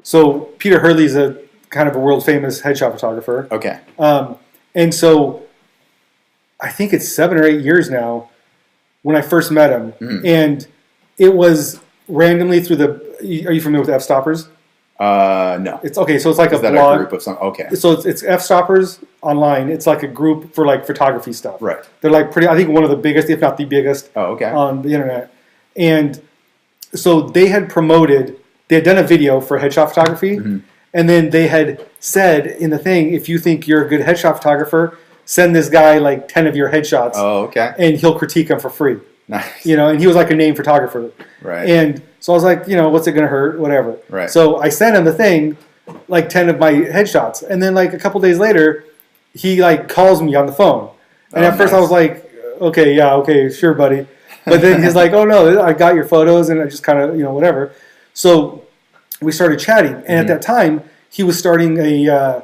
So Peter Hurley is a kind of a world famous headshot photographer. Okay. And so I think it's 7 or 8 years now when I first met him. And it was randomly through the... Are you familiar with F-Stoppers? No. It's okay. So it's like Is a that blog. a group of some? Okay. So it's F-Stoppers online. It's like a group for like photography stuff. Right. They're like I think one of the biggest, if not the biggest, Oh, okay. on the internet. And so they had done a video for headshot photography. And then they had said in the thing, if you think you're a good headshot photographer, send this guy like 10 of your headshots. Oh, okay. And he'll critique them for free. Nice. And he was like a named photographer. Right. And so I was like, what's it going to hurt? Whatever. Right. So I sent him the thing, like 10 of my headshots. And then like a couple days later, he like calls me on the phone. And at first I was like, okay, sure, buddy. But then he's like, oh no, I got your photos and I just kind of, whatever. So we started chatting. And at that time, he was starting a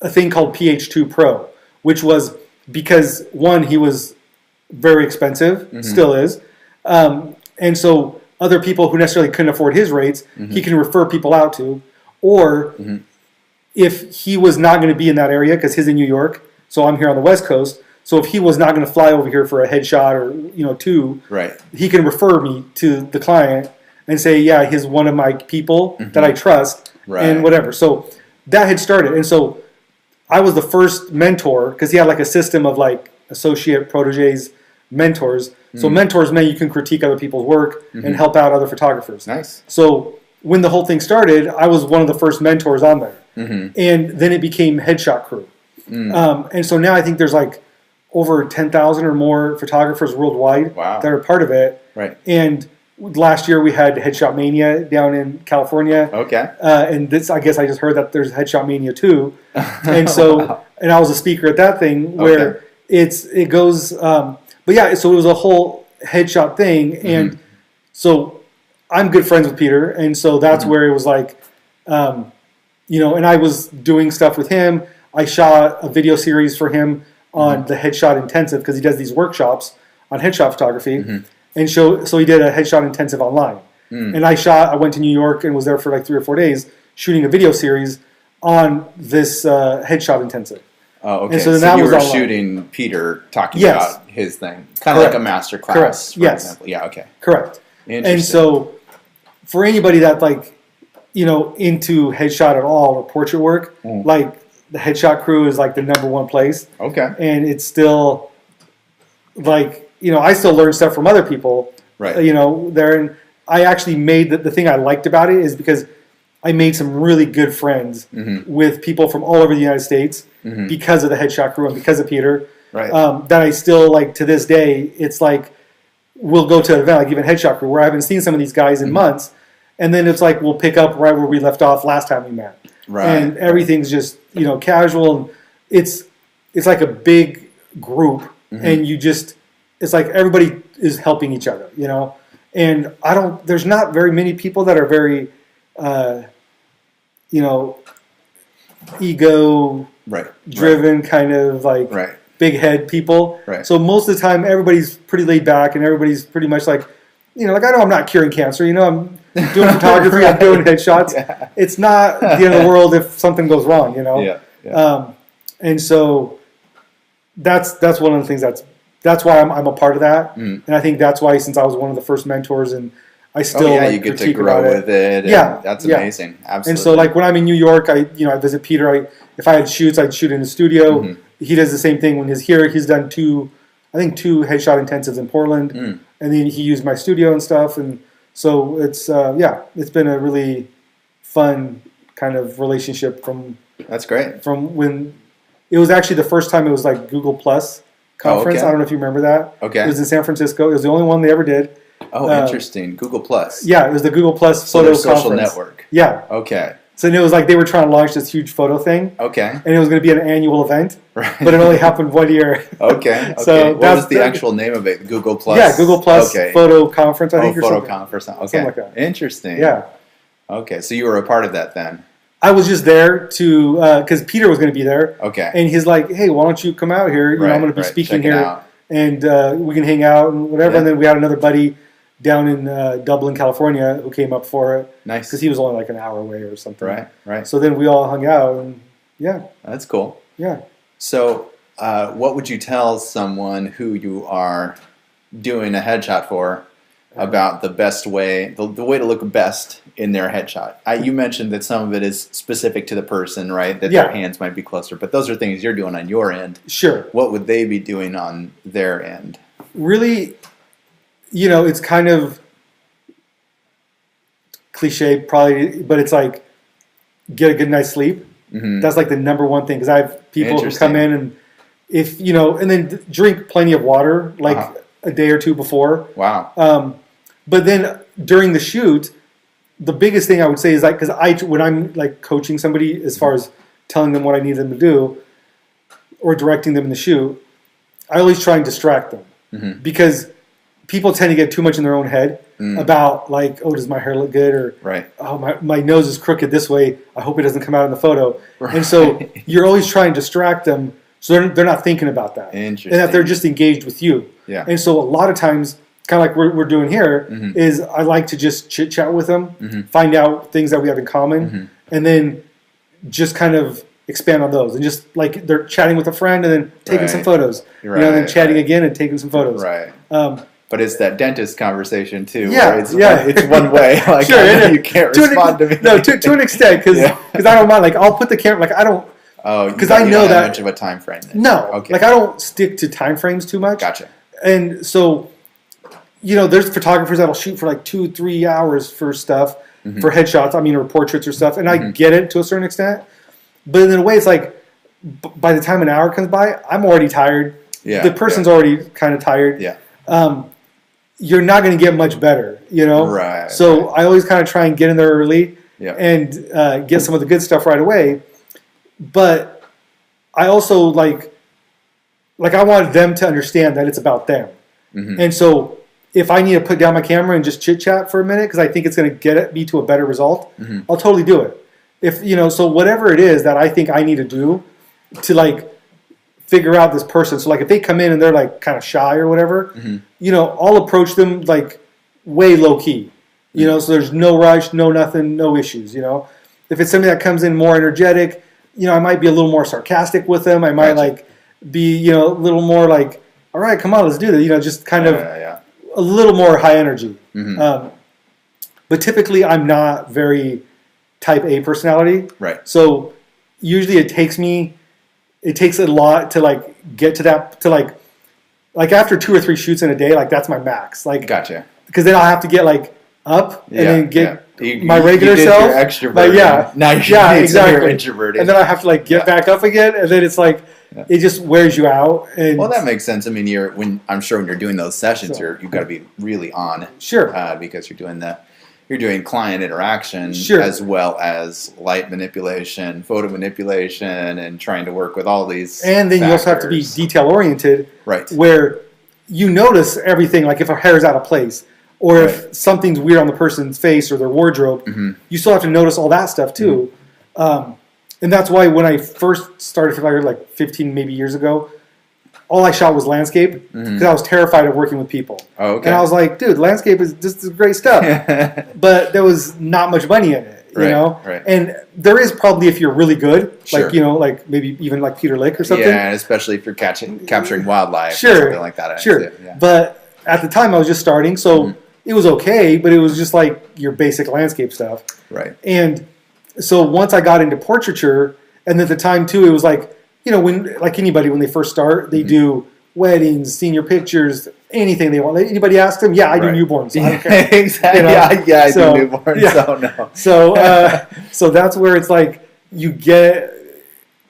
thing called PH2 Pro, which was because, one, he was very expensive, still is. And so other people who necessarily couldn't afford his rates, he can refer people out to. Or if he was not going to be in that area, because he's in New York, so I'm here on the West Coast, so if he was not going to fly over here for a headshot or, two, right, he can refer me to the client and say, yeah, he's one of my people that I trust, and whatever. So that had started. And so I was the first mentor, because he had like a system of like associate, proteges, mentors. So mentors meant you can critique other people's work and help out other photographers. Nice. So when the whole thing started, I was one of the first mentors on there. And then it became Headshot Crew. And so now I think there's like over 10,000 or more photographers worldwide that are part of it. Right. And last year we had Headshot Mania down in California. Okay. And this, I guess I just heard that there's Headshot Mania too. And so, and I was a speaker at that thing where it goes, but yeah, so it was a whole headshot thing. And so I'm good friends with Peter. And so that's where it was like, and I was doing stuff with him. I shot a video series for him on the Headshot Intensive, because he does these workshops on headshot photography. And so he did a Headshot Intensive online. And I went to New York and was there for like 3 or 4 days shooting a video series on this Headshot Intensive. Oh, okay. And so you were online. shooting Peter talking about his thing. Kind of like a master class, for example. Yeah, okay. Correct. And so for anybody that like, into headshot at all or portrait work, like the Headshot Crew is like the #1 place. Okay. And it's still like, I still learn stuff from other people. Right. There, and I actually made the thing I liked about it is because I made some really good friends with people from all over the United States because of the Headshot Crew and because of Peter. Right. That I still, like, to this day, it's like, we'll go to an event, like even Headshot Crew, where I haven't seen some of these guys in months, and then it's like, we'll pick up right where we left off last time we met. Right. And everything's just, casual. And it's like a big group, and it's like everybody is helping each other, And there's not very many people that are very, ego-driven kind of like big head people. Right. So most of the time, everybody's pretty laid back, and everybody's pretty much like, like, I know I'm not curing cancer. I'm doing photography, I'm doing headshots. Yeah. It's not the end of the world if something goes wrong, Yeah. And so that's one of the things that's why I'm a part of that. And I think that's why, since I was one of the first mentors, and I still you get to grow with it. Yeah, that's amazing. Absolutely. And so, like, when I'm in New York, I visit Peter. If I had shoots, I'd shoot in the studio. He does the same thing when he's here. He's done two headshot intensives in Portland, and then he used my studio and stuff. And so it's been a really fun kind of relationship from. That's great. From when it was actually the first time it was like Google Plus conference. I don't know if you remember that. Okay. It was in San Francisco. It was the only one they ever did. Oh, interesting. Google Plus. Yeah, it was the Google Plus photo social conference. network. Yeah. Okay. So it was like they were trying to launch this huge photo thing. Okay. And it was going to be an annual event. Right. But it only happened 1 year. Okay. So what was the actual name of it? Google Plus? Yeah, Google Plus photo conference, I think. Photo conference. Okay. Something like that. Interesting. Yeah. Okay, so you were a part of that then. I was just there to, because Peter was going to be there. Okay. And he's like, hey, why don't you come out here? I'm going to be speaking here. And we can hang out and whatever. Yeah. And then we had another buddy down in Dublin, California, who came up for it. Nice. Because he was only like an hour away or something. Right. So then we all hung out, and yeah. That's cool. Yeah. So what would you tell someone who you are doing a headshot for about the best way, the way to look best in their headshot? You mentioned that some of it is specific to the person, right? That their hands might be closer, but those are things you're doing on your end. Sure. What would they be doing on their end? Really, it's kind of cliche probably, but it's like get a good night's sleep. Mm-hmm. That's like the number one thing, because I have people who come in and and then drink plenty of water like a day or two before. Wow. But then during the shoot, the biggest thing I would say is like, because when I'm like coaching somebody as far as telling them what I need them to do or directing them in the shoot, I always try and distract them, because people tend to get too much in their own head about like, oh, does my hair look good? Or oh, my nose is crooked this way. I hope it doesn't come out in the photo. Right. And so you're always trying to distract them, so they're not thinking about that. Interesting. And that they're just engaged with you. Yeah. And so a lot of times, kind of like we're doing here, is I like to just chit chat with them, find out things that we have in common, and then just kind of expand on those, and just like they're chatting with a friend and then taking some photos, and then chatting again and taking some photos. Right. But it's that dentist conversation too. Yeah, where it's one way. Like, sure, you can't respond to me. No, to an extent, because I don't mind. Like, I'll put the camera. Like, I don't. Oh, because I know that much of a time frame. Then. No, okay. Like I don't stick to time frames too much. Gotcha. And so, there's photographers that'll shoot for like 2-3 hours for stuff, for headshots. I mean, or portraits or stuff. And I get it to a certain extent, but in a way, it's like by the time an hour comes by, I'm already tired. Yeah. The person's already kind of tired. Yeah. You're not going to get much better, Right. So I always kind of try and get in there early and get some of the good stuff right away. But I also like I want them to understand that it's about them. And so if I need to put down my camera and just chit chat for a minute because I think it's going to get me to a better result, I'll totally do it. If so whatever it is that I think I need to do to like figure out this person. So like if they come in and they're like kind of shy or whatever, I'll approach them like way low key, so there's no rush, no nothing, no issues, If it's somebody that comes in more energetic, I might be a little more sarcastic with them. I might like be, a little more like, all right, come on, let's do this. Just kind of a little more high energy. But typically I'm not very type A personality. Right. So usually it takes a lot to like get to that, to like after 2 or 3 shoots in a day, like that's my max. Like, gotcha. Because then I'll have to get like up and then get my regular you did self. Your extrovert. Now you're exactly. introverted. And then I have to like get back up again, and then it's like it just wears you out. And well, that makes sense. I mean, I'm sure when you're doing those sessions, you've got to be really on. Sure. Because you're doing that. You're doing client interaction as well as light manipulation, photo manipulation, and trying to work with all these And then factors. you also have to be detail-oriented, right? Where you notice everything, like if a hair's out of place, or if something's weird on the person's face or their wardrobe, you still have to notice all that stuff too. And that's why when I first started photography, like 15 maybe years ago, all I shot was landscape because I was terrified of working with people. Oh, okay. And I was like, dude, landscape is just great stuff. But there was not much money in it, you know? Right. And there is probably if you're really good, like, like maybe even like Peter Lick or something. Yeah, especially if you're capturing wildlife or something like that. Sure. Yeah. But at the time I was just starting, so it was okay, but it was just like your basic landscape stuff. Right. And so once I got into portraiture, and at the time too, it was like, when like anybody when they first start, they do weddings, senior pictures, anything they want. Anybody ask them? Yeah, I do newborns. I don't care. Exactly. Yeah, I do newborns. Yeah. So no. So that's where it's like you get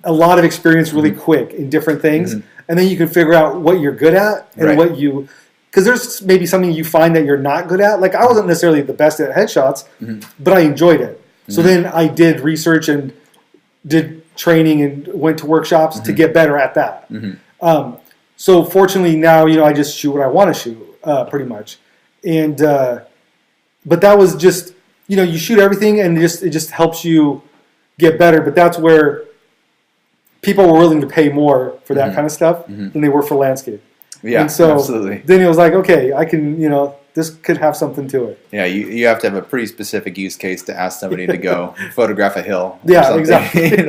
a lot of experience really quick in different things, and then you can figure out what you're good at and what you. Because there's maybe something you find that you're not good at. Like I wasn't necessarily the best at headshots, but I enjoyed it. So then I did research and did training and went to workshops to get better at that. So fortunately now, I just shoot what I want to shoot, pretty much. And but that was just, you shoot everything and it just helps you get better. But that's where people were willing to pay more for that kind of stuff than they were for landscape. Yeah, and so absolutely. Then it was like, okay, I can, this could have something to it. Yeah, you have to have a pretty specific use case to ask somebody to go photograph a hill. Yeah, exactly.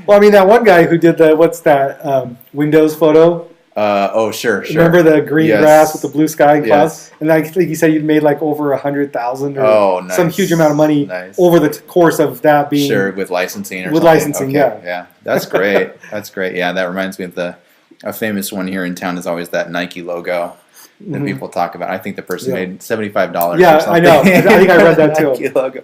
Well, I mean, that one guy who did Windows photo. Sure. Remember the green grass with the blue sky and clouds? And I think he said you'd made like over 100,000 or some huge amount of money over the course of that being with licensing or with something. Licensing, yeah. That's great. That's great. Yeah, that reminds me of a famous one here in town is always that Nike logo that people talk about. I think the person made $75. Yeah, or something. I know. I think I read that too. Nike logo.